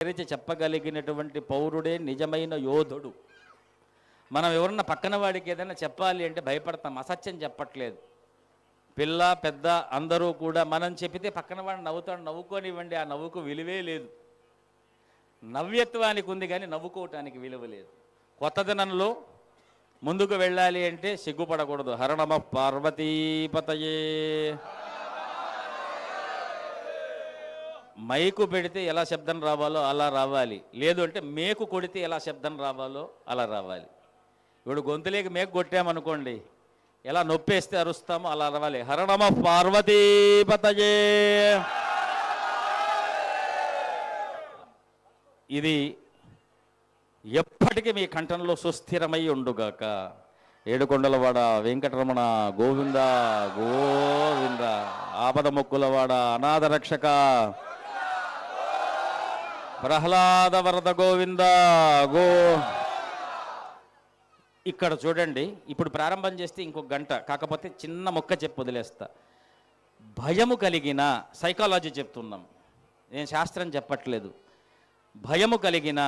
తెరిచి చెప్పగలిగినటువంటి పౌరుడే నిజమైన యోధుడు. మనం ఎవరన్నా పక్కన వాడికి ఏదైనా చెప్పాలి అంటే భయపడతాం, అసత్యం చెప్పట్లేదు. పిల్ల పెద్ద అందరూ కూడా మనం చెప్పితే పక్కన వాడు నవ్వుతాడు, నవ్వుకోనివ్వండి, ఆ నవ్వుకు విలువే లేదు. నవ్యత్వానికి ఉంది కానీ నవ్వుకోవటానికి విలువ లేదు. కొత్తదనంలో ముందుకు వెళ్ళాలి అంటే సిగ్గుపడకూడదు. హర నమః పార్వతీపతయే. మైకు పెడితే ఎలా శబ్దం రావాలో అలా రావాలి, లేదు అంటే మేకు కొడితే ఎలా శబ్దం రావాలో అలా రావాలి. ఇప్పుడు గొంతులేకి మేకు కొట్టామనుకోండి, ఎలా నొప్పేస్తే అరుస్తామో అలా రావాలి. హర నమః పార్వతీపతయే. ఇది ఎప్పటికీ మీ కంఠంలో సుస్థిరమై ఉండుగాక. ఏడుకొండలవాడ వెంకటరమణ గోవింద గోవింద. ఆపద మొక్కులవాడ అనాథ రక్షక ప్రహ్లాద వరద గోవింద గో. ఇక్కడ చూడండి, ఇప్పుడు ప్రారంభం చేస్తే ఇంకొక గంట, కాకపోతే చిన్న మొక్క చెప్పి వదిలేస్తా. భయము కలిగిన, సైకాలజీ చెప్తున్నాం, నేను శాస్త్రం చెప్పట్లేదు. భయము కలిగిన